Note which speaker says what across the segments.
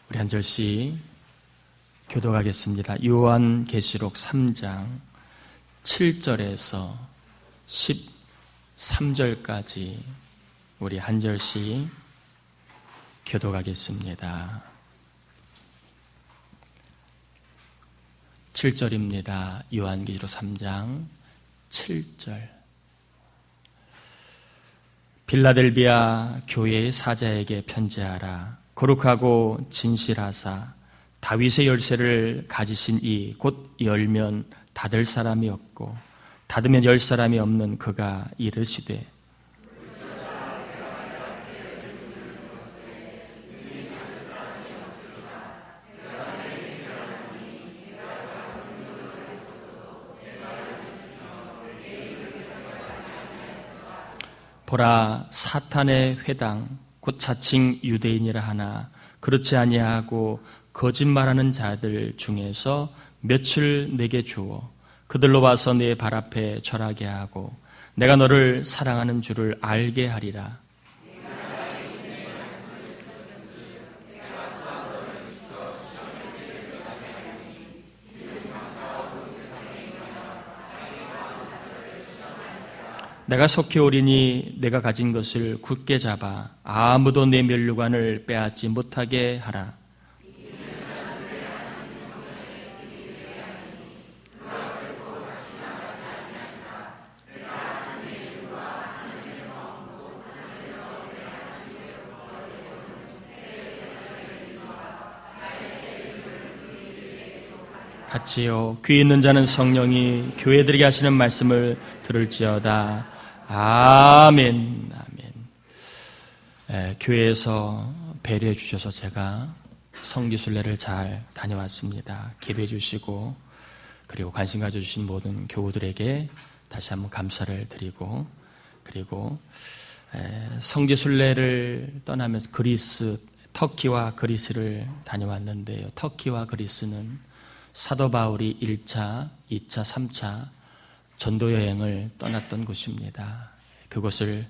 Speaker 1: 우리 한 절씩 교독하겠습니다. 요한계시록 3장 7절에서 13절까지 우리 한 절씩 교독하겠습니다. 7절입니다. 요한계시록 3장 7절. 빌라델비아 교회의 사자에게 편지하라. 거룩하고 진실하사 다윗의 열쇠를 가지신 이 곧 열면 닫을 사람이 없고 닫으면 열 사람이 없는 그가 이르시되 보라, 사탄의 회당 곧 자칭 유대인이라 하나 그렇지 아니하고 거짓말하는 자들 중에서 몇을 내게 주어 그들로 와서 내 발 앞에 절하게 하고 내가 너를 사랑하는 줄을 알게 하리라. 내가 속히 오리니 내가 가진 것을 굳게 잡아 아무도 내 면류관을 빼앗지 못하게 하라. 같이요. 귀 있는 자는 성령이 교회들에게 하시는 말씀을 들을지어다. 아멘. 아멘. 교회에서 배려해 주셔서 제가 성지순례를 잘 다녀왔습니다. 기도해 주시고 그리고 관심 가져주신 모든 교우들에게 다시 한번 감사를 드리고 그리고 성지순례를 떠나면서 그리스, 터키와 그리스를 다녀왔는데요. 터키와 그리스는 사도 바울이 1차, 2차, 3차 전도여행을 떠났던 곳입니다. 그곳을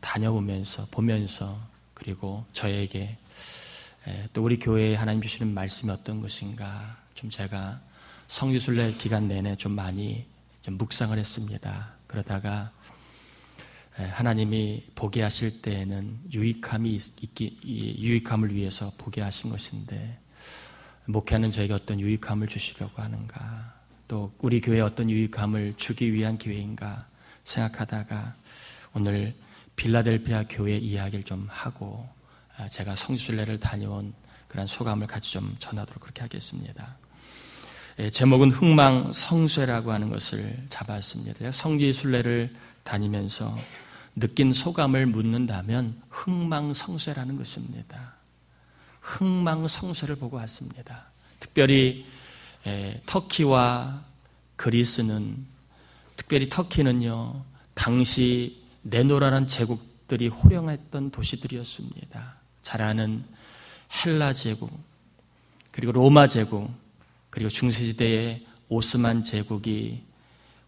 Speaker 1: 다녀오면서 보면서 그리고 저에게 또 우리 교회에 하나님 주시는 말씀이 어떤 것인가 좀 제가 성지순례 기간 내내 좀 많이 좀 묵상을 했습니다. 그러다가 하나님이 보게 하실 때에는 유익함을 위해서 보게 하신 것인데 목회하는 저에게 어떤 유익함을 주시려고 하는가 또 우리 교회에 어떤 유익함을 주기 위한 기회인가 생각하다가 오늘 빌라델피아 교회 이야기를 좀 하고 제가 성지순례를 다녀온 그런 소감을 같이 좀 전하도록 그렇게 하겠습니다. 제목은 흥망성쇠라고 하는 것을 잡았습니다. 성지순례를 다니면서 느낀 소감을 묻는다면 흥망성쇠라는 것입니다. 흥망성쇠를 보고 왔습니다. 특별히 터키와 그리스는 특별히 터키는요 당시 네노라는 제국들이 호령했던 도시들이었습니다. 잘 아는 헬라 제국 그리고 로마 제국 그리고 중세시대의 오스만 제국이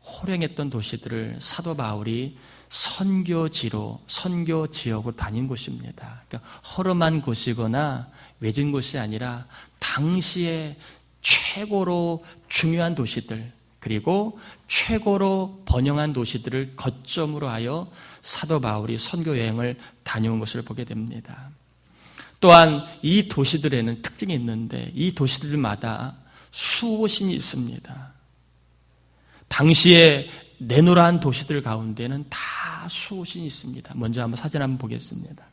Speaker 1: 호령했던 도시들을 사도 바울이 선교 지역으로 다닌 곳입니다. 그러니까 허름한 곳이거나 외진 곳이 아니라 당시에 최고로 중요한 도시들 그리고 최고로 번영한 도시들을 거점으로 하여 사도 바울이 선교 여행을 다녀온 것을 보게 됩니다. 또한 이 도시들에는 특징이 있는데 이 도시들마다 수호신이 있습니다. 당시에 내노라한 도시들 가운데는 다 수호신이 있습니다. 먼저 한번 사진 한번 보겠습니다.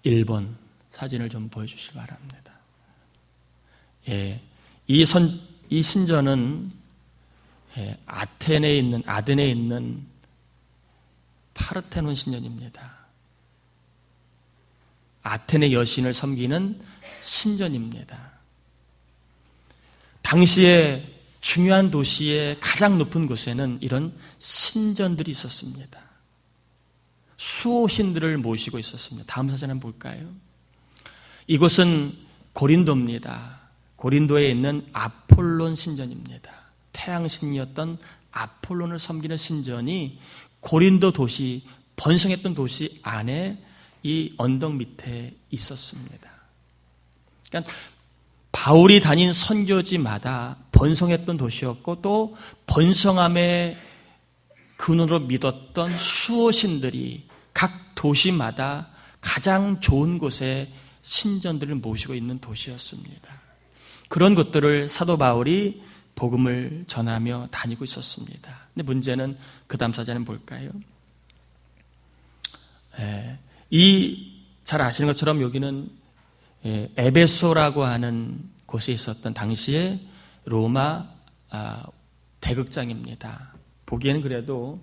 Speaker 1: 1번 사진을 좀 보여주시기 바랍니다. 이 신전은 아덴에 있는 파르테논 신전입니다. 아테네 여신을 섬기는 신전입니다. 당시에 중요한 도시의 가장 높은 곳에는 이런 신전들이 있었습니다. 수호신들을 모시고 있었습니다. 다음 사진 한번 볼까요? 이곳은 고린도입니다. 고린도에 있는 아폴론 신전입니다. 태양신이었던 아폴론을 섬기는 신전이 고린도 도시, 번성했던 도시 안에 이 언덕 밑에 있었습니다. 그러니까 바울이 다닌 선교지마다 번성했던 도시였고 또 번성함의 근원으로 믿었던 수호신들이 각 도시마다 가장 좋은 곳에 신전들을 모시고 있는 도시였습니다. 그런 것들을 사도 바울이 복음을 전하며 다니고 있었습니다. 근데 문제는 그 다음 사전은 뭘까요? 잘 아시는 것처럼 여기는 에베소라고 하는 곳에 있었던 당시에 로마 대극장입니다. 보기에는 그래도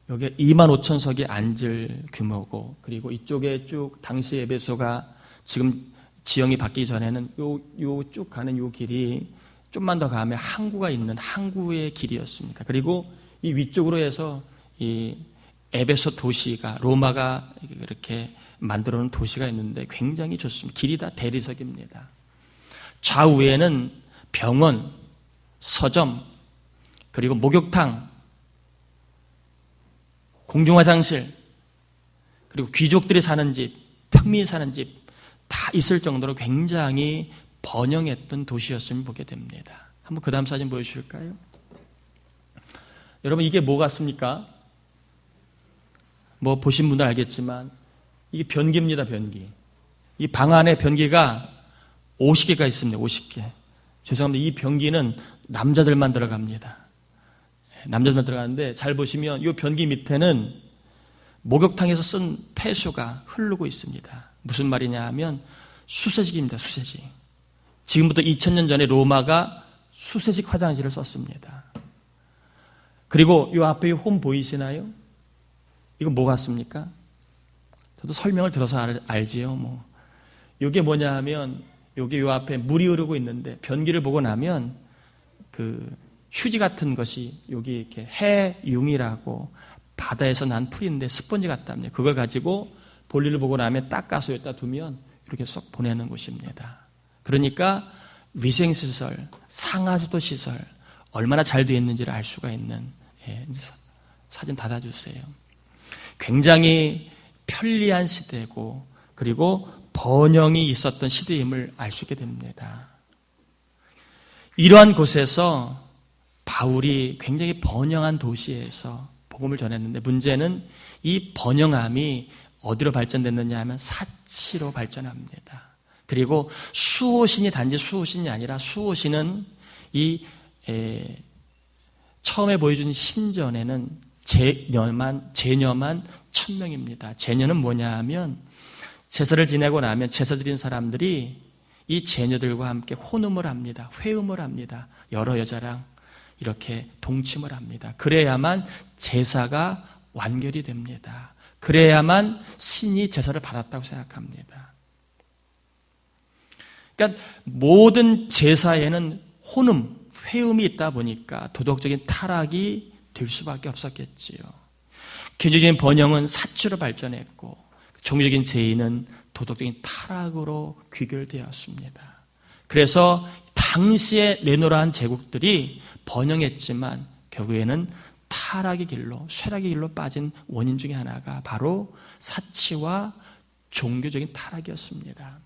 Speaker 1: 여기 25,000석이 앉을 규모고, 그리고 이쪽에 쭉 당시 에베소가 지금 지형이 바뀌기 전에는 요 쭉 가는 요 길이 좀만 더 가면 항구가 있는 항구의 길이었습니다. 그리고 이 위쪽으로 해서 이 에베소 도시가 로마가 이렇게 만들어 놓은 도시가 있는데 굉장히 좋습니다. 길이 다 대리석입니다. 좌우에는 병원, 서점, 그리고 목욕탕, 공중화장실, 그리고 귀족들이 사는 집, 평민이 사는 집 다 있을 정도로 굉장히 번영했던 도시였음을 보게 됩니다. 한번 그 다음 사진 보여주실까요? 여러분 이게 뭐 같습니까? 뭐 보신 분들 알겠지만 이게 변기입니다. 변기. 이 방 안에 변기가 50개가 있습니다. 50개. 죄송합니다. 이 변기는 남자들만 들어갑니다. 남자들만 들어가는데 잘 보시면 이 변기 밑에는 목욕탕에서 쓴 폐수가 흐르고 있습니다. 무슨 말이냐 하면 수세식입니다. 수세식. 지금부터 2000년 전에 로마가 수세식 화장실을 썼습니다. 그리고 이 앞에 홈 보이시나요? 이거 뭐 같습니까? 저도 설명을 들어서 알지요. 뭐 이게 뭐냐 하면 여기 요 앞에 물이 흐르고 있는데 변기를 보고 나면 그 휴지 같은 것이 여기 이렇게 해융이라고 바다에서 난 풀인데 스펀지 같답니다. 그걸 가지고 볼일을 보고 나면 닦아서 여기다 두면 이렇게 쏙 보내는 곳입니다. 그러니까 위생시설, 상하수도 시설 얼마나 잘 되어 있는지를 알 수가 있는, 사진 닫아주세요. 굉장히 편리한 시대고 그리고 번영이 있었던 시대임을 알 수 있게 됩니다. 이러한 곳에서 바울이 굉장히 번영한 도시에서 복음을 전했는데 문제는 이 번영함이 어디로 발전됐느냐 하면 사치로 발전합니다. 그리고 수호신이 단지 수호신이 아니라 수호신은 처음에 보여준 신전에는 제녀만 1000명입니다. 제녀는 뭐냐 하면 제사를 지내고 나면 제사 드린 사람들이 이 제녀들과 함께 혼음을 합니다. 회음을 합니다. 여러 여자랑 이렇게 동침을 합니다. 그래야만 제사가 완결이 됩니다. 그래야만 신이 제사를 받았다고 생각합니다. 그러니까 모든 제사에는 혼음, 회음이 있다 보니까 도덕적인 타락이 될 수밖에 없었겠지요. 경제적인 번영은 사치로 발전했고 종교적인 제의는 도덕적인 타락으로 귀결되었습니다. 그래서 당시에 네노라한 제국들이 번영했지만 결국에는 타락의 길로, 쇠락의 길로 빠진 원인 중에 하나가 바로 사치와 종교적인 타락이었습니다.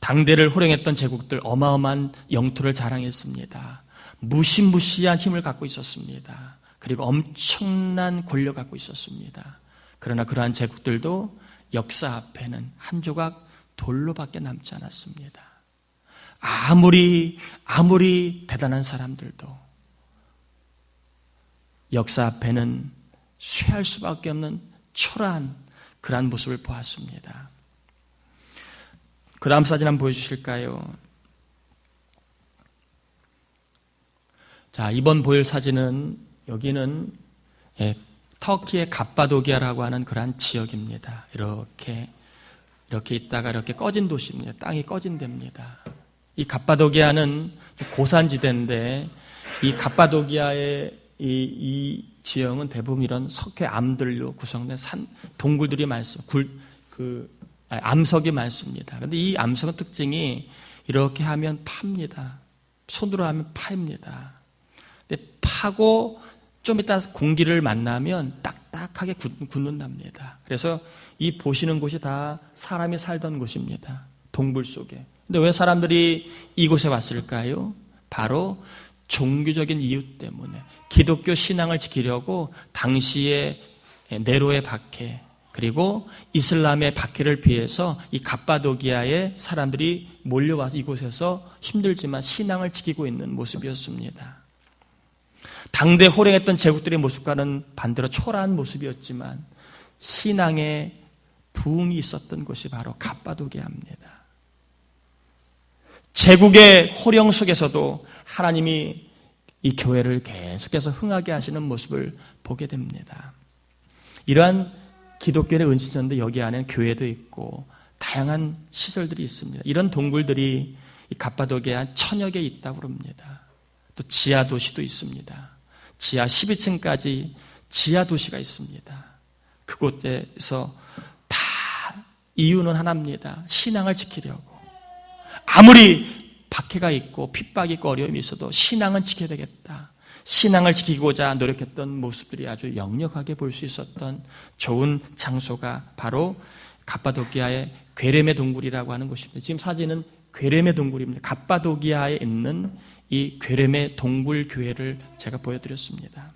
Speaker 1: 당대를 호령했던 제국들 어마어마한 영토를 자랑했습니다. 무시무시한 힘을 갖고 있었습니다. 그리고 엄청난 권력을 갖고 있었습니다. 그러나 그러한 제국들도 역사 앞에는 한 조각 돌로밖에 남지 않았습니다. 아무리 대단한 사람들도 역사 앞에는 쇠할 수밖에 없는 초라한 그러한 모습을 보았습니다. 그 다음 사진 한번 보여주실까요? 자, 이번 보일 사진은 여기는 터키의 갑바도기아라고 하는 그러한 지역입니다. 이렇게 있다가 이렇게 꺼진 도시입니다. 땅이 꺼진 데입니다. 이 갑바도기아는 고산지대인데 이 갑바도기아의 이 지형은 대부분 이런 석회암들로 구성된 동굴들이 많습니다. 암석이 많습니다. 그런데 이 암석의 특징이 이렇게 하면 팝니다. 손으로 하면 파입니다. 근데 파고 좀 이따 공기를 만나면 딱딱 바닥하게 굳는답니다. 그래서 이 보시는 곳이 다 사람이 살던 곳입니다. 동굴 속에. 근데 왜 사람들이 이곳에 왔을까요? 바로 종교적인 이유 때문에 기독교 신앙을 지키려고 당시에 네로의 박해 그리고 이슬람의 박해를 피해서 이 갑바도기아에 사람들이 몰려와서 이곳에서 힘들지만 신앙을 지키고 있는 모습이었습니다. 당대 호령했던 제국들의 모습과는 반대로 초라한 모습이었지만 신앙의 부흥이 있었던 곳이 바로 갑바도기아입니다. 제국의 호령 속에서도 하나님이 이 교회를 계속해서 흥하게 하시는 모습을 보게 됩니다. 이러한 기독교의 은신처인데 여기 안에는 교회도 있고 다양한 시설들이 있습니다. 이런 동굴들이 이 갑바도기아 1000여 개 있다고 합니다. 또 지하 도시도 있습니다. 지하 12층까지 지하 도시가 있습니다. 그곳에서 다 이유는 하나입니다. 신앙을 지키려고. 아무리 박해가 있고 핍박이 있고 어려움이 있어도 신앙은 지켜야 되겠다. 신앙을 지키고자 노력했던 모습들이 아주 역력하게 볼 수 있었던 좋은 장소가 바로 갑바도기아의 괴레메 동굴이라고 하는 곳입니다. 지금 사진은 괴레메 동굴입니다. 갑바도기아에 있는 이 괴레메 동굴 교회를 제가 보여드렸습니다.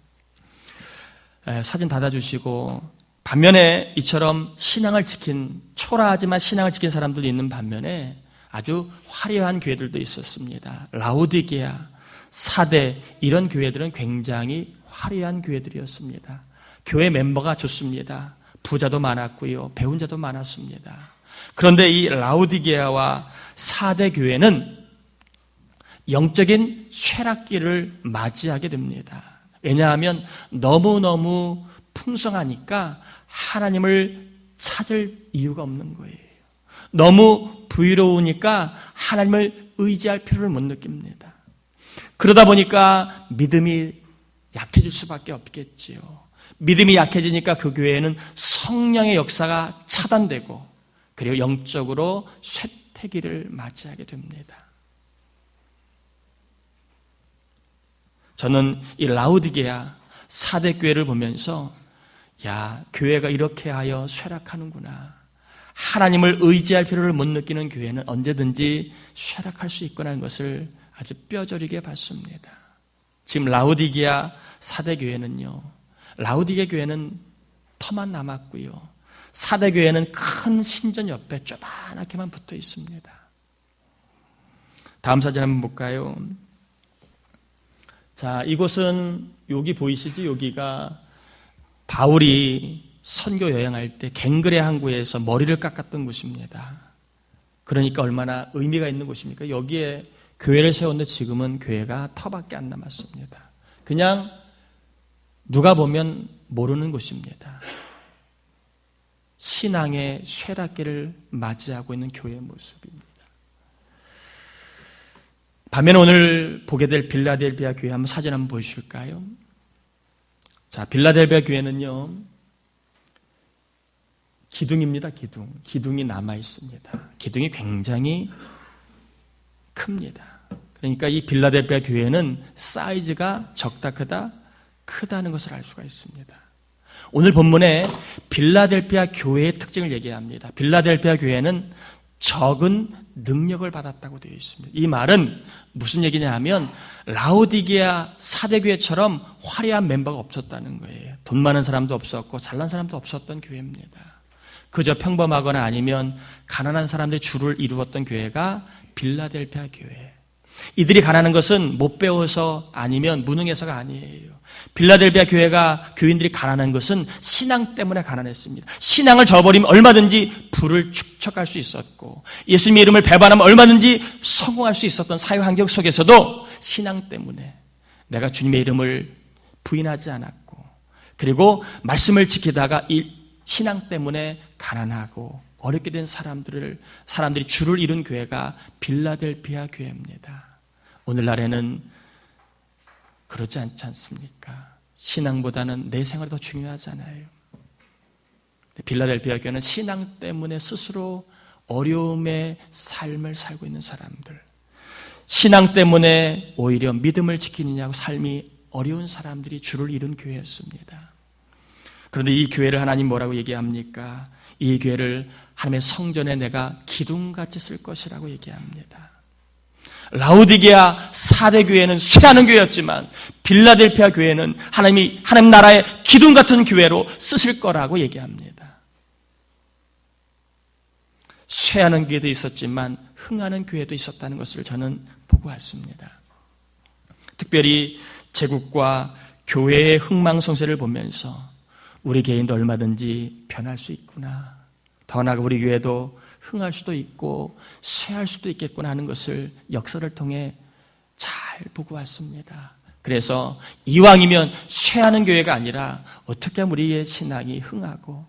Speaker 1: 사진 닫아주시고 반면에 이처럼 신앙을 지킨 초라하지만 신앙을 지킨 사람들이 있는 반면에 아주 화려한 교회들도 있었습니다. 라오디게아, 사대 이런 교회들은 굉장히 화려한 교회들이었습니다. 교회 멤버가 좋습니다. 부자도 많았고요. 배운 자도 많았습니다. 그런데 이 라오디게아와 사대 교회는 영적인 쇠락기를 맞이하게 됩니다. 왜냐하면 너무너무 풍성하니까 하나님을 찾을 이유가 없는 거예요. 너무 부유로우니까 하나님을 의지할 필요를 못 느낍니다. 그러다 보니까 믿음이 약해질 수밖에 없겠지요. 믿음이 약해지니까 그 교회에는 성령의 역사가 차단되고 그리고 영적으로 쇠퇴기를 맞이하게 됩니다. 저는 이 라오디게아 사대교회를 보면서 야, 교회가 이렇게 하여 쇠락하는구나. 하나님을 의지할 필요를 못 느끼는 교회는 언제든지 쇠락할 수 있구나 하는 것을 아주 뼈저리게 봤습니다. 지금 라오디게아 사대교회는요. 라오디게아 교회는 터만 남았고요. 사대교회는 큰 신전 옆에 쪼만하게만 붙어 있습니다. 다음 사진 한번 볼까요? 자, 이곳은 여기 보이시죠? 여기가 바울이 선교 여행할 때 갱그레 항구에서 머리를 깎았던 곳입니다. 그러니까 얼마나 의미가 있는 곳입니까? 여기에 교회를 세웠는데 지금은 교회가 터밖에 안 남았습니다. 그냥 누가 보면 모르는 곳입니다. 신앙의 쇠락기를 맞이하고 있는 교회의 모습입니다. 반면에 오늘 보게 될 빌라델비아 교회 한번 사진 한번 보실까요? 자, 빌라델비아 교회는요. 기둥입니다. 기둥이 남아 있습니다. 기둥이 굉장히 큽니다. 그러니까 이 빌라델비아 교회는 사이즈가 적다 크다는 것을 알 수가 있습니다. 오늘 본문에 빌라델비아 교회의 특징을 얘기합니다. 빌라델비아 교회는 적은 능력을 받았다고 되어 있습니다. 이 말은 무슨 얘기냐 하면 라오디게아 사대교회처럼 화려한 멤버가 없었다는 거예요. 돈 많은 사람도 없었고 잘난 사람도 없었던 교회입니다. 그저 평범하거나 아니면 가난한 사람들이 주를 이루었던 교회가 빌라델비아 교회. 이들이 가난한 것은 못 배워서 아니면 무능해서가 아니에요. 빌라델비아 교회가 교인들이 가난한 것은 신앙 때문에 가난했습니다. 신앙을 저버리면 얼마든지 부를 축적할 수 있었고 예수님의 이름을 배반하면 얼마든지 성공할 수 있었던 사회 환경 속에서도 신앙 때문에 내가 주님의 이름을 부인하지 않았고 그리고 말씀을 지키다가 이 신앙 때문에 가난하고 어렵게 된 사람들이 주를 이룬 교회가 빌라델비아 교회입니다. 오늘날에는 그렇지 않지 않습니까? 신앙보다는 내 생활이 더 중요하잖아요. 빌라델비아 교회는 신앙 때문에 스스로 어려움의 삶을 살고 있는 사람들, 신앙 때문에 오히려 믿음을 지키느냐고 삶이 어려운 사람들이 주를 이룬 교회였습니다. 그런데 이 교회를 하나님 뭐라고 얘기합니까? 이 교회를 하나님의 성전에 내가 기둥같이 쓸 것이라고 얘기합니다. 라오디게아 4대 교회는 쇠하는 교회였지만 빌라델피아 교회는 하나님 나라의 기둥 같은 교회로 쓰실 거라고 얘기합니다. 쇠하는 교회도 있었지만 흥하는 교회도 있었다는 것을 저는 보고 왔습니다. 특별히 제국과 교회의 흥망성쇠를 보면서 우리 개인도 얼마든지 변할 수 있구나, 더 나아가 우리 교회도 흥할 수도 있고 쇠할 수도 있겠구나 하는 것을 역사를 통해 잘 보고 왔습니다. 그래서 이왕이면 쇠하는 교회가 아니라 어떻게 하면 우리의 신앙이 흥하고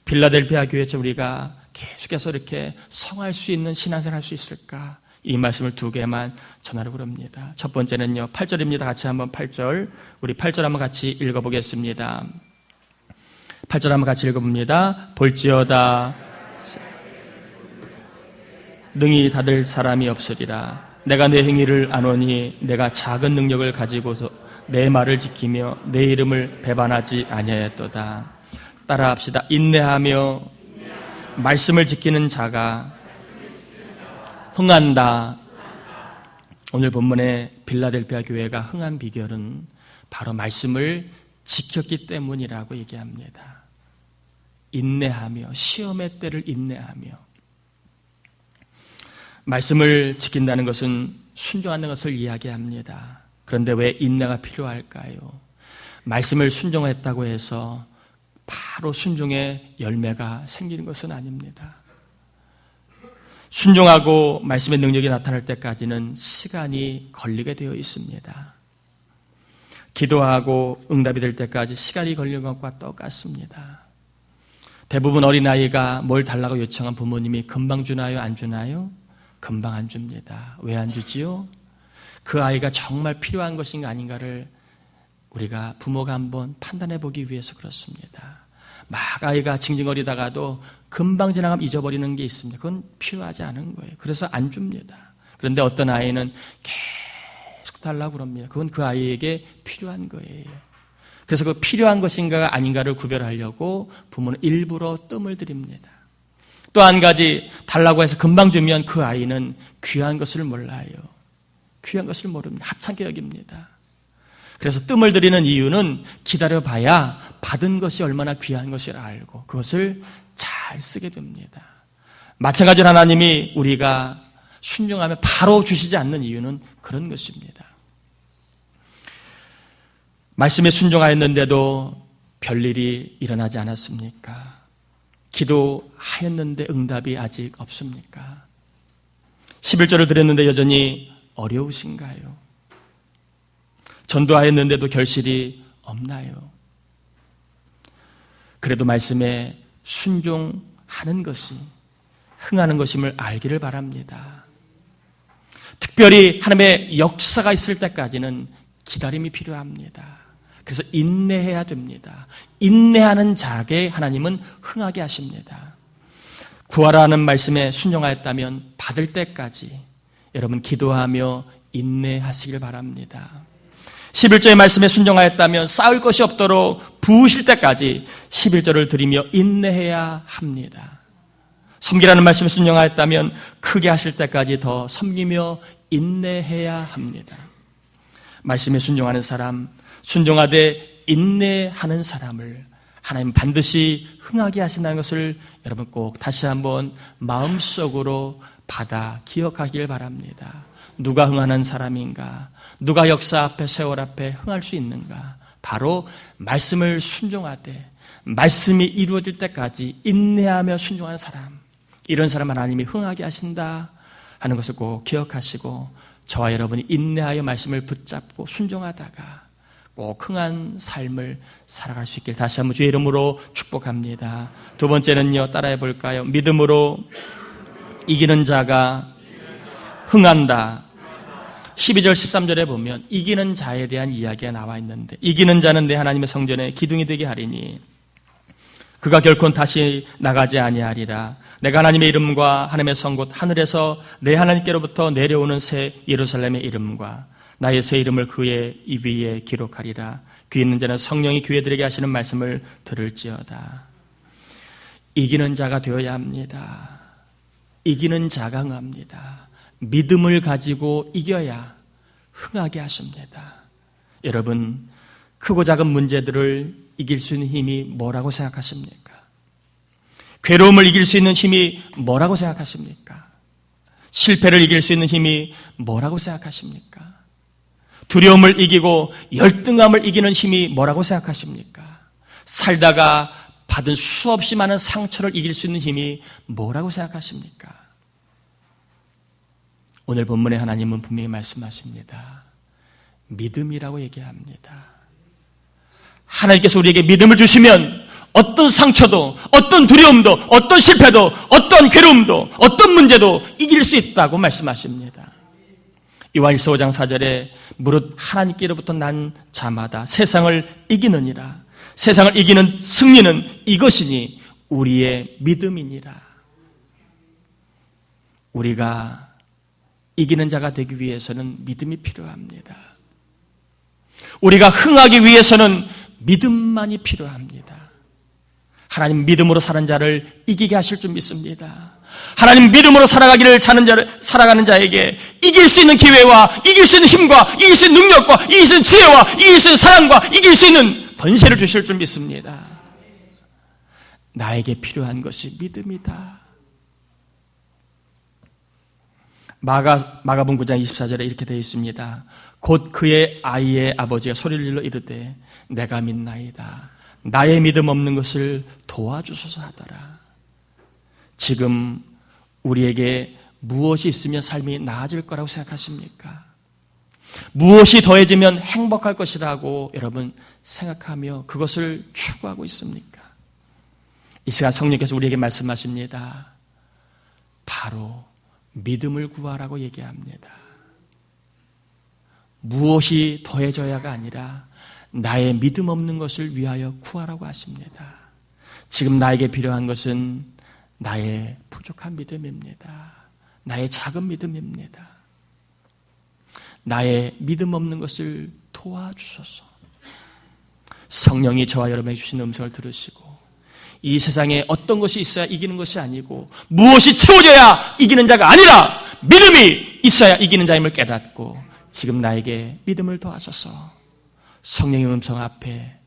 Speaker 1: 빌라델피아 교회처럼 우리가 계속해서 이렇게 성할 수 있는 신앙생활을 할 수 있을까? 이 말씀을 2개만 전하려고 합니다. 첫 번째는요, 8절입니다. 같이 한번 8절, 우리 8절 한번 같이 읽어보겠습니다. 8절 한번 같이 읽어봅니다. 볼지어다 능히 닫을 사람이 없으리라. 내가 내 행위를 아노니 내가 작은 능력을 가지고서 내 말을 지키며 내 이름을 배반하지 아니하였도다. 따라합시다. 인내하며 말씀을 지키는 자가 흥한다. 오늘 본문의 빌라델피아 교회가 흥한 비결은 바로 말씀을 지켰기 때문이라고 얘기합니다. 인내하며, 시험의 때를 인내하며. 말씀을 지킨다는 것은 순종하는 것을 이야기합니다. 그런데 왜 인내가 필요할까요? 말씀을 순종했다고 해서 바로 순종의 열매가 생기는 것은 아닙니다. 순종하고 말씀의 능력이 나타날 때까지는 시간이 걸리게 되어 있습니다. 기도하고 응답이 될 때까지 시간이 걸리는 것과 똑같습니다. 대부분 어린아이가 뭘 달라고 요청한 부모님이 금방 주나요? 안 주나요? 금방 안 줍니다. 왜 안 주지요? 그 아이가 정말 필요한 것인가 아닌가를 우리가 부모가 한번 판단해 보기 위해서 그렇습니다. 막 아이가 징징거리다가도 금방 지나가면 잊어버리는 게 있습니다. 그건 필요하지 않은 거예요. 그래서 안 줍니다. 그런데 어떤 아이는 계속 달라고 그럽니다. 그건 그 아이에게 필요한 거예요. 그래서 그 필요한 것인가 아닌가를 구별하려고 부모는 일부러 뜸을 들입니다. 또 한 가지, 달라고 해서 금방 주면 그 아이는 귀한 것을 몰라요. 귀한 것을 모릅니다. 하찮게 여깁니다. 그래서 뜸을 들이는 이유는 기다려봐야 받은 것이 얼마나 귀한 것이라 알고 그것을 잘 쓰게 됩니다. 마찬가지로 하나님이 우리가 순종하면 바로 주시지 않는 이유는 그런 것입니다. 말씀에 순종하였는데도 별일이 일어나지 않았습니까? 기도하였는데 응답이 아직 없습니까? 11절을 드렸는데 여전히 어려우신가요? 전도하였는데도 결실이 없나요? 그래도 말씀에 순종하는 것이 흥하는 것임을 알기를 바랍니다. 특별히 하나님의 역사가 있을 때까지는 기다림이 필요합니다. 그래서 인내해야 됩니다. 인내하는 자에게 하나님은 흥하게 하십니다. 구하라는 말씀에 순종하였다면 받을 때까지 여러분 기도하며 인내하시길 바랍니다. 11절의 말씀에 순종하였다면 쌓을 것이 없도록 부으실 때까지 11절을 드리며 인내해야 합니다. 섬기라는 말씀에 순종하였다면 크게 하실 때까지 더 섬기며 인내해야 합니다. 말씀에 순종하는 사람, 순종하되 인내하는 사람을 하나님 반드시 흥하게 하신다는 것을 여러분 꼭 다시 한번 마음속으로 받아 기억하길 바랍니다. 누가 흥하는 사람인가? 누가 역사 앞에 세월 앞에 흥할 수 있는가? 바로 말씀을 순종하되 말씀이 이루어질 때까지 인내하며 순종하는 사람, 이런 사람 하나님이 흥하게 하신다 하는 것을 꼭 기억하시고 저와 여러분이 인내하여 말씀을 붙잡고 순종하다가 꼭 흥한 삶을 살아갈 수 있길 다시 한번 주의 이름으로 축복합니다. 두 번째는요, 따라해 볼까요? 믿음으로 이기는 자가 흥한다. 12절 13절에 보면 이기는 자에 대한 이야기가 나와 있는데, 이기는 자는 내 하나님의 성전에 기둥이 되게 하리니 그가 결코 다시 나가지 아니하리라. 내가 하나님의 이름과 하나님의 성곳 하늘에서 내 하나님께로부터 내려오는 새 예루살렘의 이름과 나의 새 이름을 그의 입 위에 기록하리라. 귀 있는 자는 성령이 교회들에게 하시는 말씀을 들을지어다. 이기는 자가 되어야 합니다. 이기는 자가 흥합니다. 믿음을 가지고 이겨야 흥하게 하십니다. 여러분, 크고 작은 문제들을 이길 수 있는 힘이 뭐라고 생각하십니까? 괴로움을 이길 수 있는 힘이 뭐라고 생각하십니까? 실패를 이길 수 있는 힘이 뭐라고 생각하십니까? 두려움을 이기고 열등감을 이기는 힘이 뭐라고 생각하십니까? 살다가 받은 수없이 많은 상처를 이길 수 있는 힘이 뭐라고 생각하십니까? 오늘 본문에 하나님은 분명히 말씀하십니다. 믿음이라고 얘기합니다. 하나님께서 우리에게 믿음을 주시면 어떤 상처도, 어떤 두려움도, 어떤 실패도, 어떤 괴로움도, 어떤 문제도 이길 수 있다고 말씀하십니다. 요한일서 5장 4절에 무릇 하나님께로부터 난 자마다 세상을 이기느니라. 세상을 이기는 승리는 이것이니 우리의 믿음이니라. 우리가 이기는 자가 되기 위해서는 믿음이 필요합니다. 우리가 흥하기 위해서는 믿음만이 필요합니다. 하나님 믿음으로 사는 자를 이기게 하실 줄 믿습니다. 하나님 믿음으로 살아가는 자에게 이길 수 있는 기회와 이길 수 있는 힘과 이길 수 있는 능력과 이길 수 있는 지혜와 이길 수 있는 사랑과 이길 수 있는 권세를 주실 줄 믿습니다. 나에게 필요한 것이 믿음이다. 마가복음 9장 24절에 이렇게 되어 있습니다. 곧 그의 아이의 아버지가 소리를 질러 이르되 내가 믿나이다. 나의 믿음 없는 것을 도와주소서 하더라. 지금 우리에게 무엇이 있으면 삶이 나아질 거라고 생각하십니까? 무엇이 더해지면 행복할 것이라고 여러분 생각하며 그것을 추구하고 있습니까? 이 시간 성령께서 우리에게 말씀하십니다. 바로 믿음을 구하라고 얘기합니다. 무엇이 더해져야가 아니라 나의 믿음 없는 것을 위하여 구하라고 하십니다. 지금 나에게 필요한 것은 나의 부족한 믿음입니다. 나의 작은 믿음입니다. 나의 믿음 없는 것을 도와주소서. 성령이 저와 여러분에게 주시는 음성을 들으시고 이 세상에 어떤 것이 있어야 이기는 것이 아니고 무엇이 채워져야 이기는 자가 아니라 믿음이 있어야 이기는 자임을 깨닫고 지금 나에게 믿음을 더하셔서 성령의 음성 앞에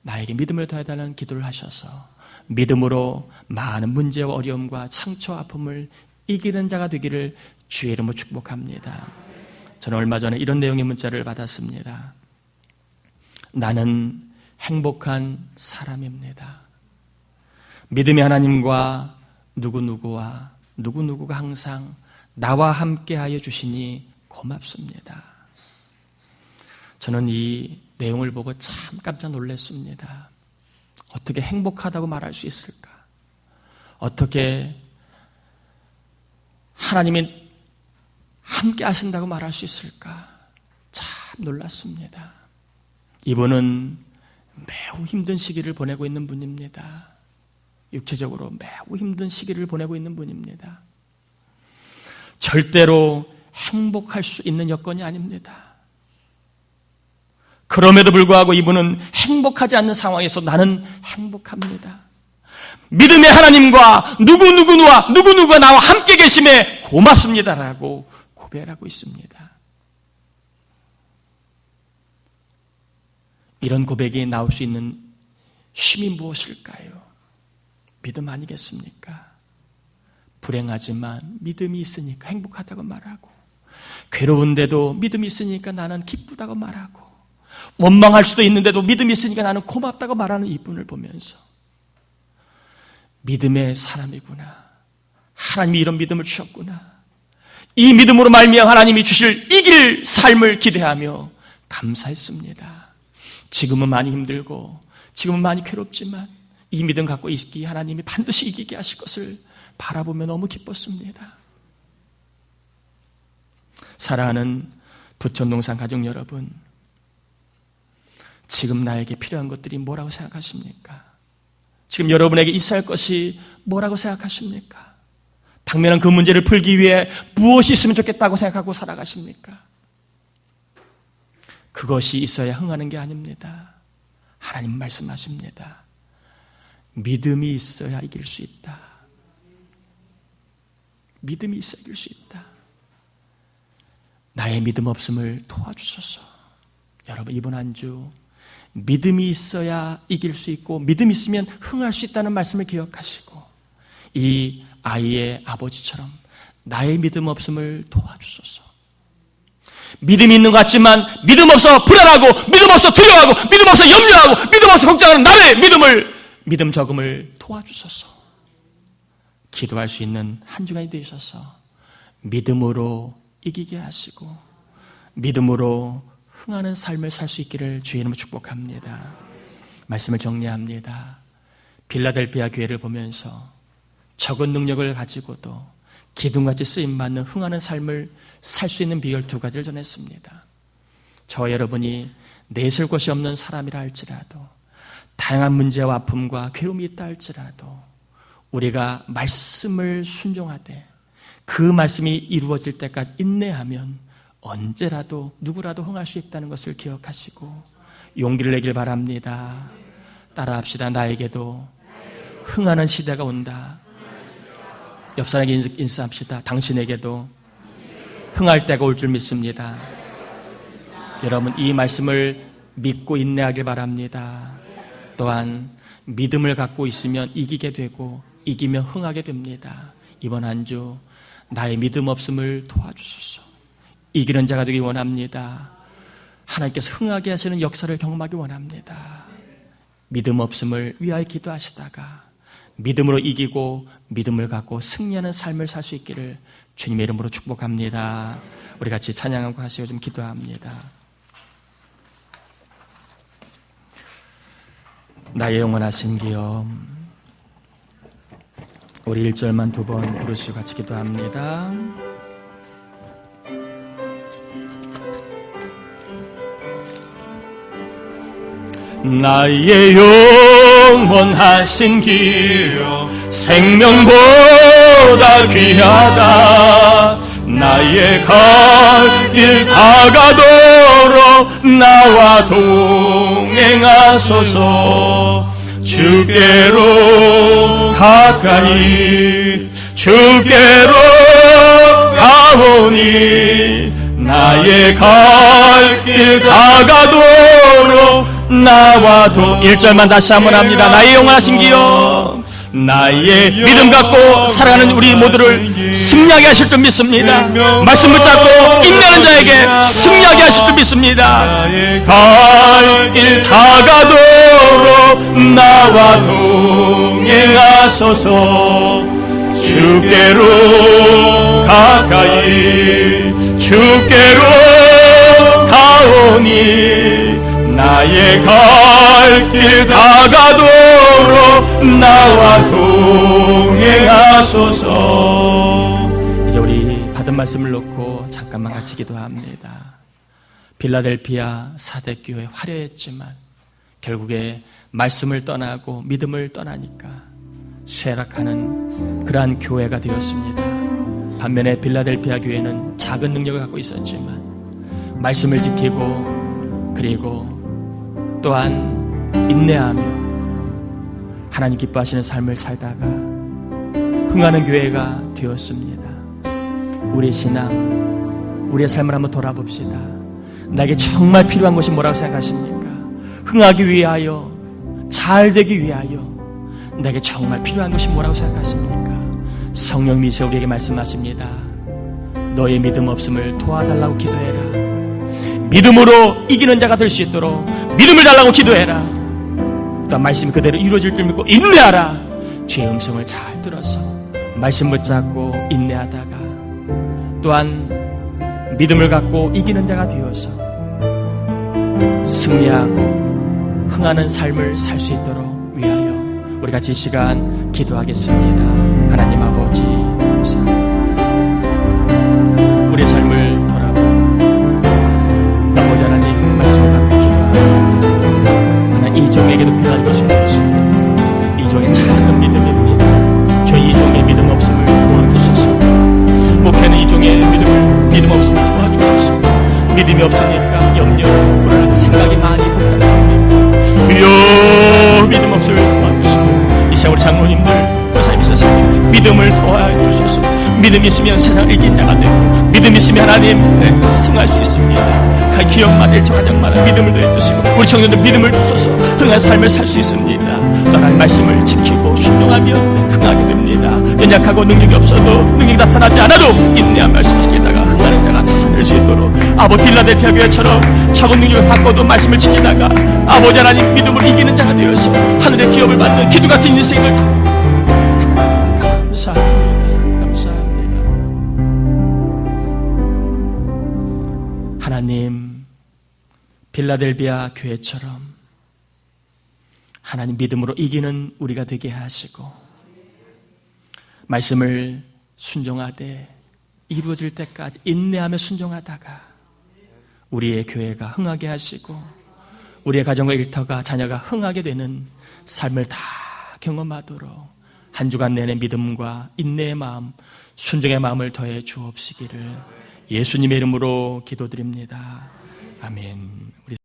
Speaker 1: 나에게 믿음을 더해달라는 기도를 하셔서 믿음으로 많은 문제와 어려움과 상처와 아픔을 이기는 자가 되기를 주의 이름으로 축복합니다. 저는 얼마 전에 이런 내용의 문자를 받았습니다. 나는 행복한 사람입니다. 믿음의 하나님과 누구누구가 항상 나와 함께하여 주시니 고맙습니다. 저는 이 내용을 보고 참 깜짝 놀랐습니다. 어떻게 행복하다고 말할 수 있을까? 어떻게 하나님이 함께 하신다고 말할 수 있을까? 참 놀랐습니다. 이분은 매우 힘든 시기를 보내고 있는 분입니다. 육체적으로 매우 힘든 시기를 보내고 있는 분입니다. 절대로 행복할 수 있는 여건이 아닙니다. 그럼에도 불구하고 이분은 행복하지 않는 상황에서 나는 행복합니다. 믿음의 하나님과 누구누구가 나와 함께 계심에 고맙습니다라고 고백하고 있습니다. 이런 고백이 나올 수 있는 힘이 무엇일까요? 믿음 아니겠습니까? 불행하지만 믿음이 있으니까 행복하다고 말하고 괴로운데도 믿음이 있으니까 나는 기쁘다고 말하고 원망할 수도 있는데도 믿음이 있으니까 나는 고맙다고 말하는 이분을 보면서 믿음의 사람이구나. 하나님이 이런 믿음을 주셨구나. 이 믿음으로 말미암아 하나님이 주실 이길 삶을 기대하며 감사했습니다. 지금은 많이 힘들고 지금은 많이 괴롭지만 이 믿음 갖고 있기 하나님이 반드시 이기게 하실 것을 바라보며 너무 기뻤습니다. 사랑하는 부천동산 가족 여러분, 지금 나에게 필요한 것들이 뭐라고 생각하십니까? 지금 여러분에게 있어야 할 것이 뭐라고 생각하십니까? 당면한 그 문제를 풀기 위해 무엇이 있으면 좋겠다고 생각하고 살아가십니까? 그것이 있어야 흥하는 게 아닙니다. 하나님 말씀하십니다. 믿음이 있어야 이길 수 있다. 믿음이 있어야 이길 수 있다. 나의 믿음 없음을 도와주소서. 여러분, 이번 한 주 믿음이 있어야 이길 수 있고 믿음이 있으면 흥할 수 있다는 말씀을 기억하시고 이 아이의 아버지처럼 나의 믿음 없음을 도와주소서. 믿음이 있는 것 같지만 믿음 없어 불안하고 믿음 없어 두려워하고 믿음 없어 염려하고 믿음 없어 걱정하는 나의 믿음 적음을 도와주소서. 기도할 수 있는 한 주간이 되셔서 믿음으로 이기게 하시고 믿음으로 흥하는 삶을 살 수 있기를 주의 이름으로 축복합니다. 말씀을 정리합니다. 빌라델피아 교회를 보면서 적은 능력을 가지고도 기둥같이 쓰임받는 흥하는 삶을 살 수 있는 비결 두 가지를 전했습니다. 저와 여러분이 내세울 것이 없는 사람이라 할지라도 다양한 문제와 아픔과 괴로움이 있다 할지라도 우리가 말씀을 순종하되 그 말씀이 이루어질 때까지 인내하면 언제라도 누구라도 흥할 수 있다는 것을 기억하시고 용기를 내길 바랍니다. 따라합시다. 나에게도 흥하는 시대가 온다. 옆 사람에게 인사합시다. 당신에게도 흥할 때가 올 줄 믿습니다. 여러분, 이 말씀을 믿고 인내하길 바랍니다. 또한 믿음을 갖고 있으면 이기게 되고 이기면 흥하게 됩니다. 이번 한 주 나의 믿음 없음을 도와주소서. 이기는 자가 되기 원합니다. 하나님께서 흥하게 하시는 역사를 경험하기 원합니다. 믿음 없음을 위하여 기도하시다가 믿음으로 이기고 믿음을 갖고 승리하는 삶을 살 수 있기를 주님의 이름으로 축복합니다. 우리 같이 찬양하고 하시고 좀 기도합니다. 나의 영원하신 기여, 우리 1절만 두 번 부르시고 같이 기도합니다. 나의 영원하신 기여, 생명보다 귀하다. 나의 갈 길 다가도록 나와 동행하소서. 주께로 가까이 주께로 가오니 나의 갈 길 다가도록 나와 1절만 다시 한번 합니다. 나의 영원하신 기여, 나의 믿음 갖고 살아가는 우리 모두를 승리하게 하실 줄 믿습니다. 말씀 붙잡고 인내하는 자에게 승리하게 하실 줄 믿습니다. 갈 길 다가도록 나와 동행하소서. 주께로 가까이 주께로 가오니 나의 갈 길 다가도록 나와 동행하소서. 이제 우리 받은 말씀을 놓고 잠깐만 같이 기도합니다. 빌라델피아 사대교회 화려했지만 결국에 말씀을 떠나고 믿음을 떠나니까 쇠락하는 그러한 교회가 되었습니다. 반면에 빌라델피아 교회는 작은 능력을 갖고 있었지만 말씀을 지키고 그리고 또한 인내하며 하나님 기뻐하시는 삶을 살다가 흥하는 교회가 되었습니다. 우리 신앙, 우리의 삶을 한번 돌아봅시다. 나에게 정말 필요한 것이 뭐라고 생각하십니까? 흥하기 위하여, 잘 되기 위하여 나에게 정말 필요한 것이 뭐라고 생각하십니까? 성령님이 우리에게 말씀하십니다. 너의 믿음 없음을 도와달라고 기도해라. 믿음으로 이기는 자가 될 수 있도록 믿음을 달라고 기도해라. 또한 말씀이 그대로 이루어질 줄 믿고 인내하라. 주의 음성을 잘 들어서 말씀 붙잡고 인내하다가 또한 믿음을 갖고 이기는 자가 되어서 승리하고 흥하는 삶을 살 수 있도록 위하여 우리 같이 이 시간 기도하겠습니다. 하나님 아버지 감사합니다. 우리의 삶을 돌아보고 아버지 하나님 말씀을 받고 기도하옵니다. 하나님 이 종에게도 필요한 것이 무엇입니까? 이 종의 작은 믿음입니다. 저희 이 종의 믿음 없음을 도와주소서. 목회는 이 종의 믿음 없음을 도와주소서. 믿음이 없으니까 염려, 불안, 생각이 많이 복잡합니다. 믿음이 있으면 세상을 이긴 자가 되고, 믿음이 있으면 하나님을 승할 수 있습니다. 기업마다 일처 가정마다 믿음을 더해주시고, 우리 청년들 믿음을 주셔서 흥한 삶을 살 수 있습니다. 하나님 말씀을 지키고 순종하면 흥하게 됩니다. 연약하고 능력이 없어도, 능력이 나타나지 않아도 인내한 말씀을 지키다가 흥하는 자가 될 수 있도록, 아버지 빌라델피아 교회처럼 적은 능력을 받고도 말씀을 지키다가 아버지 하나님 믿음을 이기는 자가 되어서 하늘의 기업을 받는 기도 같은 인생을 감사합니다. 감사합니다. 하나님, 빌라델비아 교회처럼 하나님 믿음으로 이기는 우리가 되게 하시고, 말씀을 순종하되 이루어질 때까지 인내하며 순종하다가 우리의 교회가 흥하게 하시고, 우리의 가정과 일터가, 자녀가 흥하게 되는 삶을 다 경험하도록 한 주간 내내 믿음과 인내의 마음, 순종의 마음을 더해 주옵시기를 예수님의 이름으로 기도드립니다. 아멘.